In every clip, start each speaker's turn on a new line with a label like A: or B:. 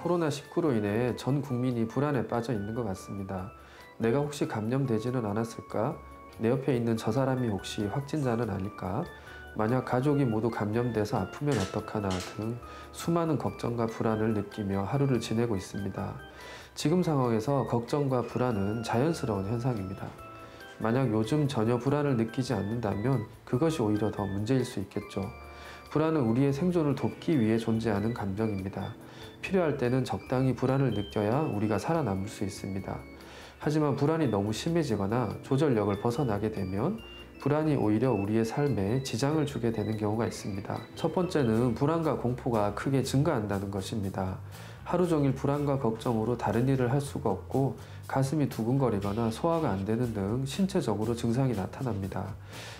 A: 코로나19로 인해 전 국민이 불안에 빠져 있는 것 같습니다. 내가 혹시 감염되지는 않았을까? 내 옆에 있는 저 사람이 혹시 확진자는 아닐까? 만약 가족이 모두 감염돼서 아프면 어떡하나 등 수많은 걱정과 불안을 느끼며 하루를 지내고 있습니다. 지금 상황에서 걱정과 불안은 자연스러운 현상입니다. 만약 요즘 전혀 불안을 느끼지 않는다면 그것이 오히려 더 문제일 수 있겠죠. 불안은 우리의 생존을 돕기 위해 존재하는 감정입니다. 필요할 때는 적당히 불안을 느껴야 우리가 살아남을 수 있습니다. 하지만 불안이 너무 심해지거나 조절력을 벗어나게 되면 불안이 오히려 우리의 삶에 지장을 주게 되는 경우가 있습니다. 첫 번째는 불안과 공포가 크게 증가한다는 것입니다. 하루 종일 불안과 걱정으로 다른 일을 할 수가 없고 가슴이 두근거리거나 소화가 안 되는 등 신체적으로 증상이 나타납니다.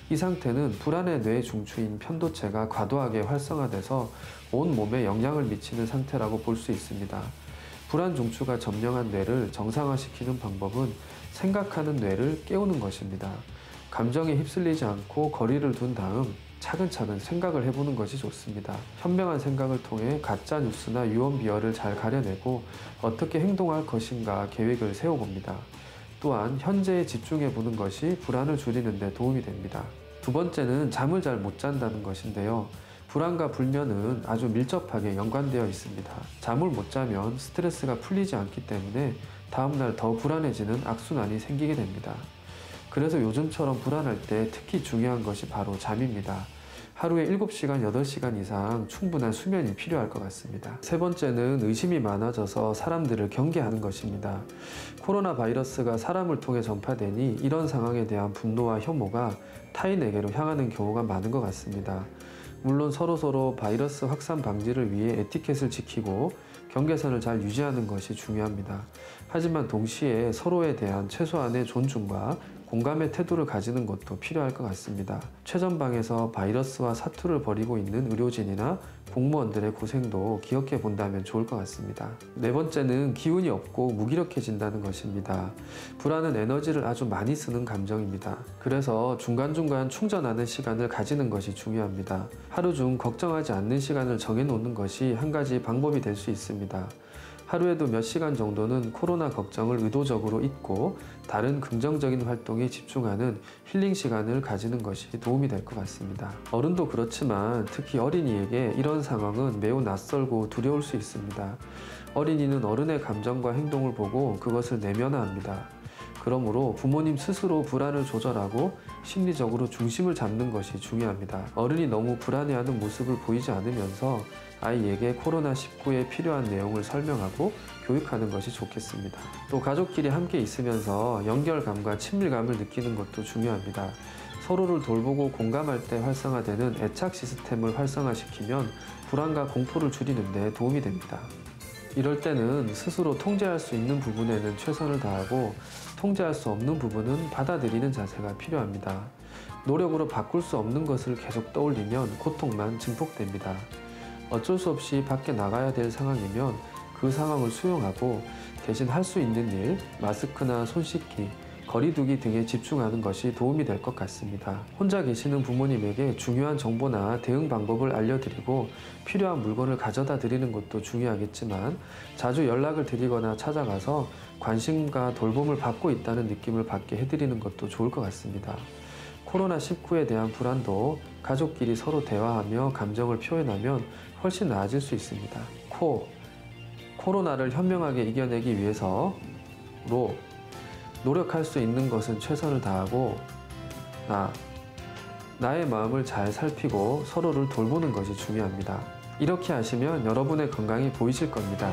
A: 이 상태는 불안의 뇌 중추인 편도체가 과도하게 활성화돼서 온 몸에 영향을 미치는 상태라고 볼 수 있습니다. 불안 중추가 점령한 뇌를 정상화시키는 방법은 생각하는 뇌를 깨우는 것입니다. 감정에 휩쓸리지 않고 거리를 둔 다음 차근차근 생각을 해보는 것이 좋습니다. 현명한 생각을 통해 가짜 뉴스나 유언 비어를 잘 가려내고 어떻게 행동할 것인가 계획을 세워봅니다. 또한 현재에 집중해보는 것이 불안을 줄이는 데 도움이 됩니다. 두 번째는 잠을 잘 못 잔다는 것인데요. 불안과 불면은 아주 밀접하게 연관되어 있습니다. 잠을 못 자면 스트레스가 풀리지 않기 때문에 다음날 더 불안해지는 악순환이 생기게 됩니다. 그래서 요즘처럼 불안할 때 특히 중요한 것이 바로 잠입니다. 하루에 7시간, 8시간 이상 충분한 수면이 필요할 것 같습니다. 세 번째는 의심이 많아져서 사람들을 경계하는 것입니다. 코로나 바이러스가 사람을 통해 전파되니 이런 상황에 대한 분노와 혐오가 타인에게로 향하는 경우가 많은 것 같습니다. 물론 서로서로 바이러스 확산 방지를 위해 에티켓을 지키고 경계선을 잘 유지하는 것이 중요합니다. 하지만 동시에 서로에 대한 최소한의 존중과 공감의 태도를 가지는 것도 필요할 것 같습니다. 최전방에서 바이러스와 사투를 벌이고 있는 의료진이나 공무원들의 고생도 기억해 본다면 좋을 것 같습니다. 네 번째는 기운이 없고 무기력해진다는 것입니다. 불안은 에너지를 아주 많이 쓰는 감정입니다. 그래서 중간중간 충전하는 시간을 가지는 것이 중요합니다. 하루 중 걱정하지 않는 시간을 정해놓는 것이 한 가지 방법이 될 수 있습니다. 하루에도 몇 시간 정도는 코로나 걱정을 의도적으로 잊고 다른 긍정적인 활동에 집중하는 힐링 시간을 가지는 것이 도움이 될 것 같습니다. 어른도 그렇지만 특히 어린이에게 이런 상황은 매우 낯설고 두려울 수 있습니다. 어린이는 어른의 감정과 행동을 보고 그것을 내면화합니다. 그러므로 부모님 스스로 불안을 조절하고 심리적으로 중심을 잡는 것이 중요합니다. 어른이 너무 불안해하는 모습을 보이지 않으면서 아이에게 코로나19에 필요한 내용을 설명하고 교육하는 것이 좋겠습니다. 또 가족끼리 함께 있으면서 연결감과 친밀감을 느끼는 것도 중요합니다. 서로를 돌보고 공감할 때 활성화되는 애착 시스템을 활성화시키면 불안과 공포를 줄이는 데 도움이 됩니다. 이럴 때는 스스로 통제할 수 있는 부분에는 최선을 다하고 통제할 수 없는 부분은 받아들이는 자세가 필요합니다. 노력으로 바꿀 수 없는 것을 계속 떠올리면 고통만 증폭됩니다. 어쩔 수 없이 밖에 나가야 될 상황이면 그 상황을 수용하고 대신 할 수 있는 일, 마스크나 손 씻기, 거리 두기 등에 집중하는 것이 도움이 될 것 같습니다. 혼자 계시는 부모님에게 중요한 정보나 대응 방법을 알려드리고 필요한 물건을 가져다 드리는 것도 중요하겠지만 자주 연락을 드리거나 찾아가서 관심과 돌봄을 받고 있다는 느낌을 받게 해드리는 것도 좋을 것 같습니다. 코로나19에 대한 불안도 가족끼리 서로 대화하며 감정을 표현하면 훨씬 나아질 수 있습니다. 코로나를 현명하게 이겨내기 위해서 노력할 수 있는 것은 최선을 다하고 나의 마음을 잘 살피고 서로를 돌보는 것이 중요합니다. 이렇게 하시면 여러분의 건강이 보이실 겁니다.